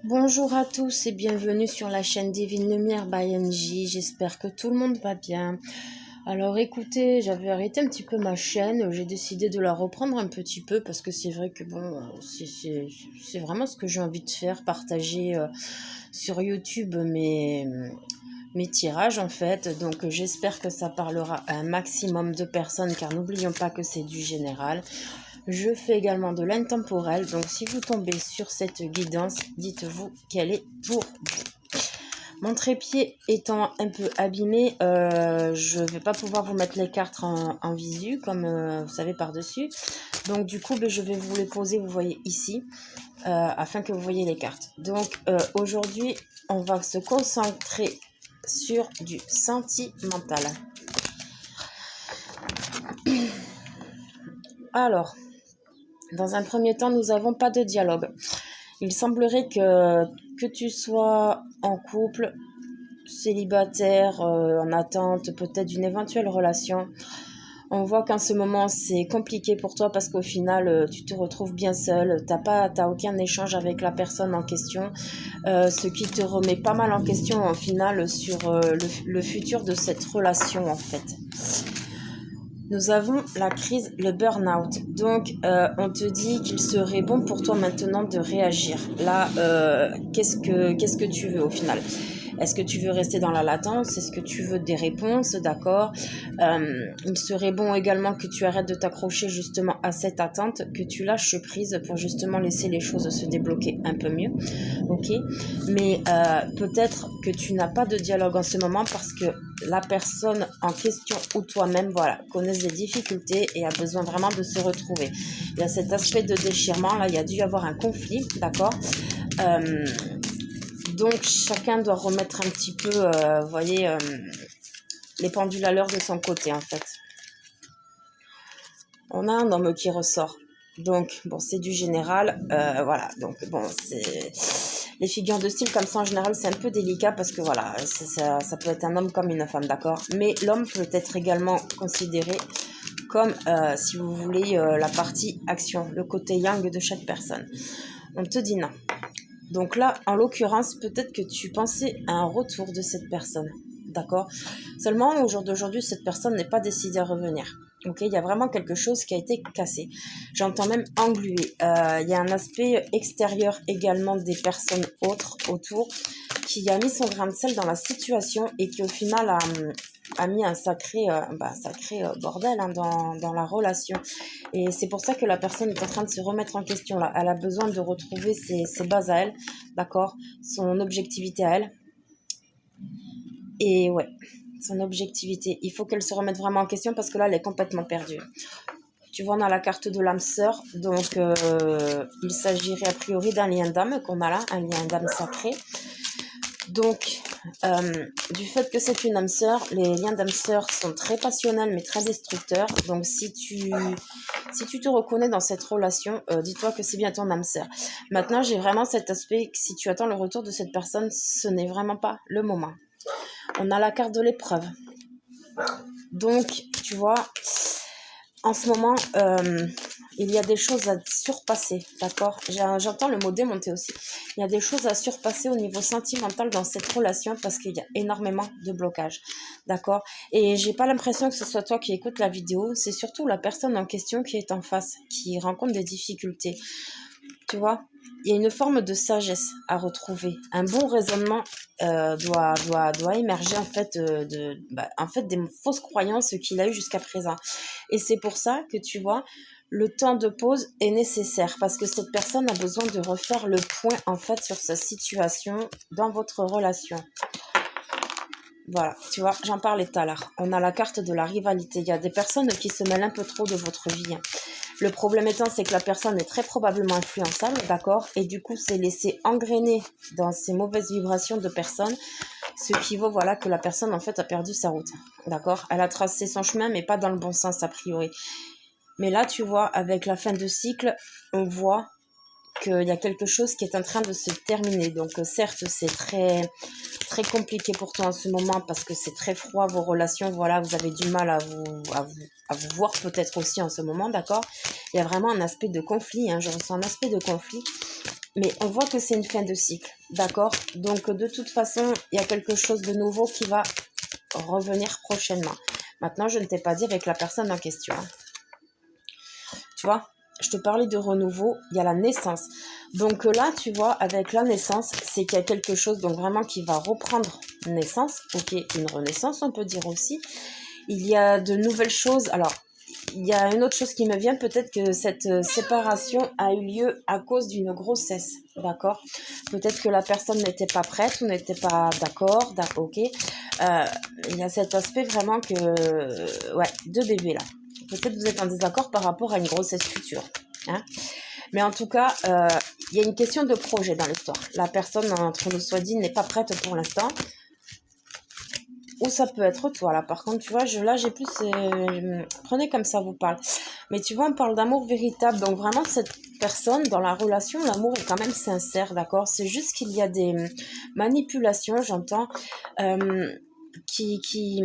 Bonjour à tous et bienvenue sur la chaîne Divine Lumière by NJ. J'espère que tout le monde va bien. Alors écoutez, j'avais arrêté un petit peu ma chaîne, j'ai décidé de la reprendre un petit peu parce que c'est vrai que bon, c'est vraiment ce que j'ai envie de faire, partager sur YouTube mes tirages en fait. Donc j'espère que ça parlera à un maximum de personnes car n'oublions pas que c'est du général. Je fais également de l'intemporel, donc si vous tombez sur cette guidance, dites-vous qu'elle est pour vous. Mon trépied étant un peu abîmé, je ne vais pas pouvoir vous mettre les cartes en visu, comme vous savez par-dessus. Donc du coup, je vais vous les poser, vous voyez ici, afin que vous voyez les cartes. Donc aujourd'hui, on va se concentrer sur du sentimental. Alors, dans un premier temps, nous n'avons pas de dialogue. Il semblerait que tu sois en couple, célibataire, en attente peut-être d'une éventuelle relation. On voit qu'en ce moment, c'est compliqué pour toi parce qu'au final, tu te retrouves bien seul. T'as aucun échange avec la personne en question, ce qui te remet pas mal en question en final sur le futur de cette relation en fait. Nous avons la crise, le burn-out. Donc, on te dit qu'il serait bon pour toi maintenant de réagir. Là, qu'est-ce que tu veux au final? Est-ce que tu veux rester dans la latence? Est-ce que tu veux des réponses? D'accord. Il serait bon également que tu arrêtes de t'accrocher justement à cette attente, que tu lâches prise pour justement laisser les choses se débloquer un peu mieux. Ok. Mais peut-être que tu n'as pas de dialogue en ce moment parce que la personne en question ou toi-même, voilà, connaissent des difficultés et a besoin vraiment de se retrouver. Il y a cet aspect de déchirement, là, il y a dû y avoir un conflit, d'accord. Donc, chacun doit remettre un petit peu, vous voyez, les pendules à l'heure de son côté, en fait. On a un homme qui ressort. Donc, bon, c'est du général, voilà. Donc, bon, c'est... Les figures de style comme ça, en général, c'est un peu délicat parce que, voilà, ça peut être un homme comme une femme, d'accord. Mais l'homme peut être également considéré comme, si vous voulez, la partie action, le côté yang de chaque personne. On te dit non. Donc là, en l'occurrence, peut-être que tu pensais à un retour de cette personne, d'accord? Seulement, au jour d'aujourd'hui, cette personne n'est pas décidée à revenir. Ok, il y a vraiment quelque chose qui a été cassé. J'entends même englué. Il y a un aspect extérieur également des personnes autres autour qui a mis son grain de sel dans la situation et qui au final a mis un sacré bordel hein, dans la relation. Et c'est pour ça que la personne est en train de se remettre en question là. Elle a besoin de retrouver ses bases à elle, d'accord, son objectivité à elle. Et ouais, son objectivité. Il faut qu'elle se remette vraiment en question parce que là, elle est complètement perdue. Tu vois, on a la carte de l'âme sœur. Donc, il s'agirait a priori d'un lien d'âme qu'on a là, un lien d'âme sacré. Donc, du fait que c'est une âme sœur, les liens d'âme sœur sont très passionnels mais très destructeurs. Donc, si tu te reconnais dans cette relation, dis-toi que c'est bien ton âme sœur. Maintenant, j'ai vraiment cet aspect que si tu attends le retour de cette personne, ce n'est vraiment pas le moment. On a la carte de l'épreuve. Donc, tu vois, en ce moment, il y a des choses à surpasser, d'accord? J'entends le mot démonter aussi. Il y a des choses à surpasser au niveau sentimental dans cette relation parce qu'il y a énormément de blocages, d'accord? Et j'ai pas l'impression que ce soit toi qui écoutes la vidéo, c'est surtout la personne en question qui est en face, qui rencontre des difficultés. Tu vois, il y a une forme de sagesse à retrouver. Un bon raisonnement doit émerger en fait, en fait des fausses croyances qu'il a eues jusqu'à présent. Et c'est pour ça que tu vois, le temps de pause est nécessaire parce que cette personne a besoin de refaire le point en fait sur sa situation dans votre relation. Voilà, tu vois, j'en parlais tout à l'heure. On a la carte de la rivalité. Il y a des personnes qui se mêlent un peu trop de votre vie. Le problème étant, c'est que la personne est très probablement influençable, d'accord? Et du coup, c'est laissé engrainer dans ces mauvaises vibrations de personnes, ce qui vaut, voilà, que la personne, en fait, a perdu sa route, d'accord? Elle a tracé son chemin, mais pas dans le bon sens, a priori. Mais là, tu vois, avec la fin de cycle, on voit qu'il y a quelque chose qui est en train de se terminer. Donc, certes, c'est très, très compliqué pour toi en ce moment parce que c'est très froid, vos relations, voilà, vous avez du mal à vous voir peut-être aussi en ce moment, d'accord? Il y a vraiment un aspect de conflit, hein, je ressens un aspect de conflit. Mais on voit que c'est une fin de cycle, d'accord? Donc, de toute façon, il y a quelque chose de nouveau qui va revenir prochainement. Maintenant, je ne t'ai pas dit avec la personne en question. Hein. Tu vois, je te parlais de renouveau, il y a la naissance. Donc là, tu vois, avec la naissance, c'est qu'il y a quelque chose donc vraiment qui va reprendre naissance. Ok, une renaissance, on peut dire aussi. Il y a de nouvelles choses. Alors, il y a une autre chose qui me vient, peut-être que cette séparation a eu lieu à cause d'une grossesse, d'accord? Peut-être que la personne n'était pas prête ou n'était pas d'accord, ok? Il y a cet aspect vraiment que, ouais, deux bébés là. Peut-être vous êtes en désaccord par rapport à une grossesse future, hein? Mais en tout cas, il y a une question de projet dans l'histoire. La personne, entre nous soit dit, n'est pas prête pour l'instant. Ou ça peut être toi, là. Par contre, tu vois, là, j'ai plus... prenez comme ça vous parle. Mais tu vois, on parle d'amour véritable. Donc, vraiment, cette personne, dans la relation, l'amour est quand même sincère, d'accord? C'est juste qu'il y a des manipulations, j'entends, qui,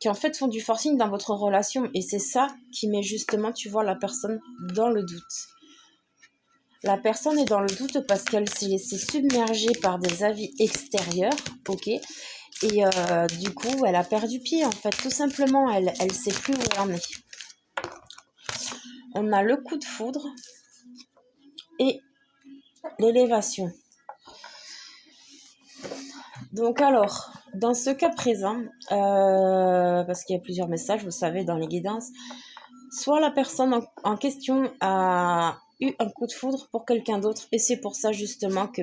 en fait, font du forcing dans votre relation. Et c'est ça qui met justement, tu vois, la personne dans le doute. La personne est dans le doute parce qu'elle s'est laissée submerger par des avis extérieurs, ok? Et du coup, elle a perdu pied, en fait. Tout simplement, elle ne sait plus où elle en est. On a le coup de foudre et l'élévation. Donc alors, dans ce cas présent, parce qu'il y a plusieurs messages, vous savez, dans les guidances, soit la personne en question a eu un coup de foudre pour quelqu'un d'autre et c'est pour ça justement que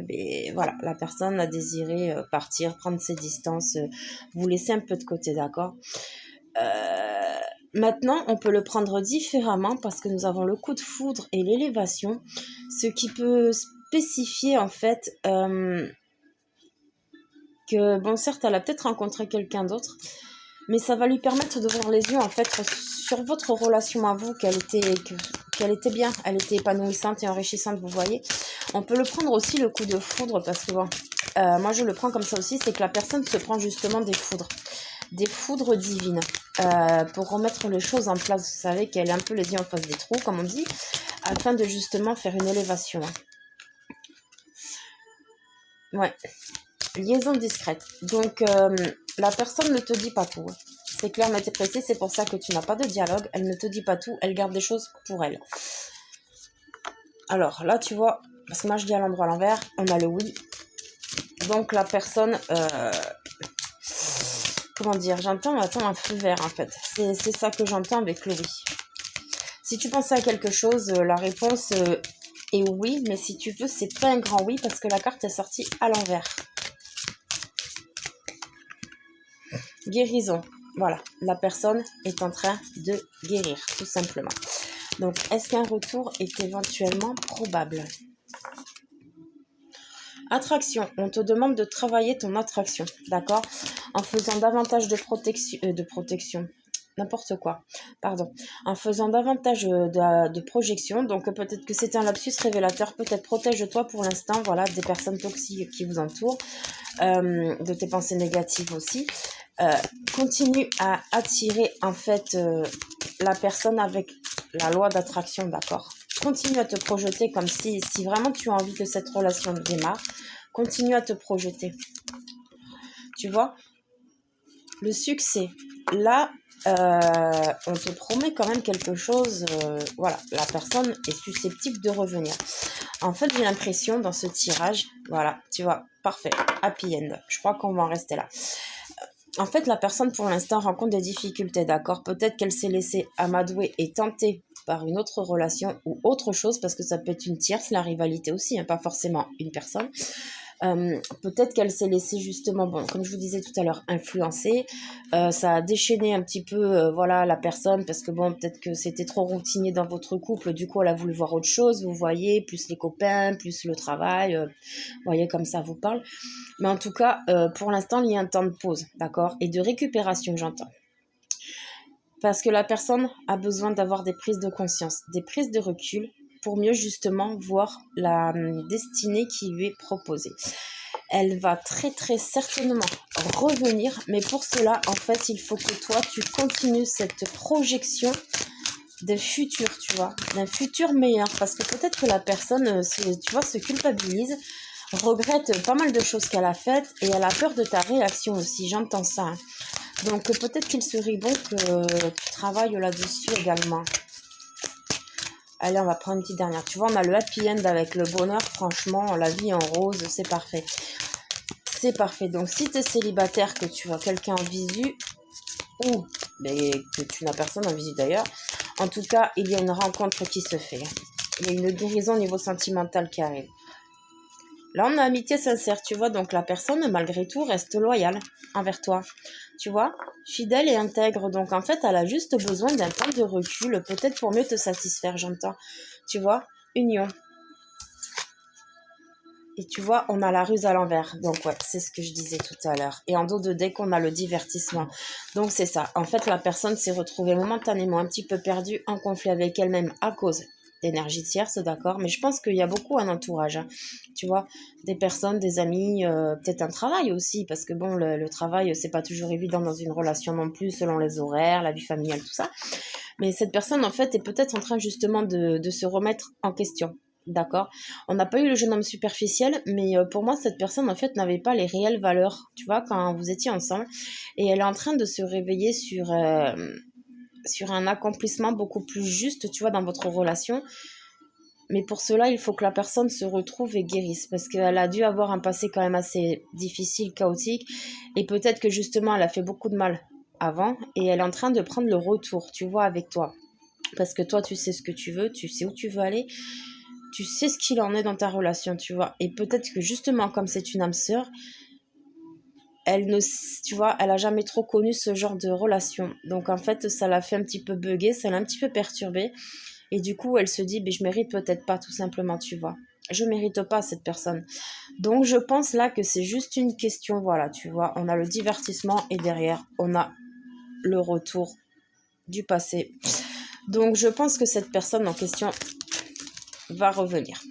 voilà, la personne a désiré partir, prendre ses distances, vous laisser un peu de côté, d'accord? Maintenant, on peut le prendre différemment parce que nous avons le coup de foudre et l'élévation, ce qui peut spécifier en fait que, bon, certes, elle a peut-être rencontré quelqu'un d'autre, mais ça va lui permettre d'ouvrir les yeux en fait sur votre relation à vous, qu'elle était bien, elle était épanouissante et enrichissante, vous voyez. On peut le prendre aussi le coup de foudre parce que bon, moi je le prends comme ça aussi, c'est que la personne se prend justement des foudres divines pour remettre les choses en place. Vous savez qu'elle a un peu les yeux en face des trous, comme on dit, afin de justement faire une élévation. Ouais. Liaison discrète. Donc, la personne ne te dit pas tout. C'est clair, net et précis. C'est pour ça que tu n'as pas de dialogue. Elle ne te dit pas tout. Elle garde des choses pour elle. Alors, là, tu vois, parce que moi, je dis à l'endroit à l'envers. On a le oui. Donc, la personne... comment dire? J'entends un feu vert, en fait. C'est ça que j'entends avec le oui. Si tu pensais à quelque chose, la réponse est oui. Mais si tu veux, c'est pas un grand oui parce que la carte est sortie à l'envers. Guérison. Voilà, la personne est en train de guérir, tout simplement. Donc, est-ce qu'un retour est éventuellement probable? Attraction. On te demande de travailler ton attraction, d'accord? En faisant davantage de protection. N'importe quoi, pardon. En faisant davantage de projection. Donc, peut-être que c'est un lapsus révélateur. Peut-être protège-toi pour l'instant, voilà, des personnes toxiques qui vous entourent. De tes pensées négatives aussi. Continue à attirer en fait la personne avec la loi d'attraction, d'accord? Continue à te projeter comme si vraiment tu as envie que cette relation démarre. Continue à te projeter. Tu vois? Le succès. Là, on te promet quand même quelque chose. Voilà, la personne est susceptible de revenir. En fait, j'ai l'impression dans ce tirage, voilà, tu vois, parfait, happy end. Je crois qu'on va en rester là. En fait, la personne, pour l'instant, rencontre des difficultés, d'accord? Peut-être qu'elle s'est laissée amadouer et tentée par une autre relation ou autre chose, parce que ça peut être une tierce, la rivalité aussi, hein, pas forcément une personne. Peut-être qu'elle s'est laissée justement, bon, comme je vous disais tout à l'heure, influencer. Ça a déchaîné un petit peu, voilà, la personne, parce que bon, peut-être que c'était trop routinier dans votre couple, du coup, elle a voulu voir autre chose, vous voyez, plus les copains, plus le travail, vous voyez, comme ça vous parle. Mais en tout cas, pour l'instant, il y a un temps de pause, d'accord? Et de récupération, j'entends. Parce que la personne a besoin d'avoir des prises de conscience, des prises de recul pour mieux justement voir la destinée qui lui est proposée. Elle va très très certainement revenir, mais pour cela, en fait, il faut que toi, tu continues cette projection d'un futur, tu vois, d'un futur meilleur. Parce que peut-être que la personne, tu vois, se culpabilise, regrette pas mal de choses qu'elle a faites et elle a peur de ta réaction aussi, j'entends ça. Hein. Donc peut-être qu'il serait bon que tu travailles là-dessus également. Allez, on va prendre une petite dernière. Tu vois, on a le happy end avec le bonheur. Franchement, la vie en rose, c'est parfait. C'est parfait. Donc, si tu es célibataire, que tu vois quelqu'un en visu, ou que tu n'as personne en visu d'ailleurs, en tout cas, il y a une rencontre qui se fait. Il y a une guérison au niveau sentimental qui arrive. Là, on a amitié sincère, tu vois. Donc, la personne, malgré tout, reste loyale envers toi. Tu vois, fidèle et intègre. Donc, en fait, elle a juste besoin d'un temps de recul, peut-être pour mieux te satisfaire, j'entends. Tu vois, union. Et tu vois, on a la ruse à l'envers. Donc, ouais, c'est ce que je disais tout à l'heure. Et en dos de deck, on a le divertissement. Donc, c'est ça. En fait, la personne s'est retrouvée momentanément un petit peu perdue, en conflit avec elle-même à cause d'énergie tierce, d'accord. Mais je pense qu'il y a beaucoup un entourage. Hein. Tu vois, des personnes, des amis, peut-être un travail aussi. Parce que bon, le travail, c'est pas toujours évident dans une relation non plus, selon les horaires, la vie familiale, tout ça. Mais cette personne, en fait, est peut-être en train justement de se remettre en question. D'accord. On n'a pas eu le jeune homme superficiel, mais pour moi, cette personne, en fait, n'avait pas les réelles valeurs, tu vois, quand vous étiez ensemble. Et elle est en train de se réveiller sur un accomplissement beaucoup plus juste, tu vois, dans votre relation. Mais pour cela, il faut que la personne se retrouve et guérisse, parce qu'elle a dû avoir un passé quand même assez difficile, chaotique, et peut-être que justement, elle a fait beaucoup de mal avant, et elle est en train de prendre le retour, tu vois, avec toi. Parce que toi, tu sais ce que tu veux, tu sais où tu veux aller, tu sais ce qu'il en est dans ta relation, tu vois. Et peut-être que justement, comme c'est une âme sœur, elle ne, tu vois, elle a jamais trop connu ce genre de relation. Donc en fait, ça l'a fait un petit peu bugger, ça l'a un petit peu perturbée. Et du coup, elle se dit, je mérite peut-être pas, tout simplement, tu vois. Je mérite pas cette personne. Donc je pense là que c'est juste une question, voilà, tu vois. On a le divertissement et derrière, on a le retour du passé. Donc je pense que cette personne en question va revenir.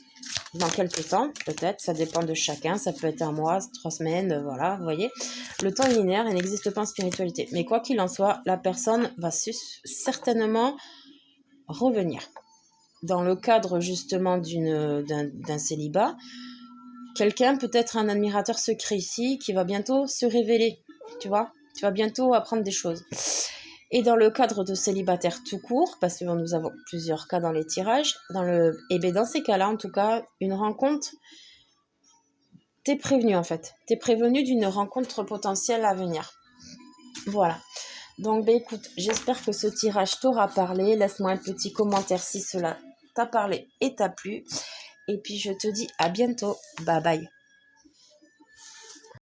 Dans quelques temps, peut-être, ça dépend de chacun, ça peut être un mois, 3 semaines, voilà, vous voyez. Le temps est linéaire et n'existe pas en spiritualité. Mais quoi qu'il en soit, la personne va certainement revenir. Dans le cadre justement d'un célibat, quelqu'un, peut-être un admirateur secret ici, qui va bientôt se révéler, tu vois. Tu vas bientôt apprendre des choses. Et dans le cadre de célibataire tout court, parce que nous avons plusieurs cas dans les tirages, et bien dans ces cas-là, en tout cas, une rencontre, t'es prévenu en fait. T'es prévenu d'une rencontre potentielle à venir. Voilà. Donc, écoute, j'espère que ce tirage t'aura parlé. Laisse-moi un petit commentaire si cela t'a parlé et t'a plu. Et puis, je te dis à bientôt. Bye bye.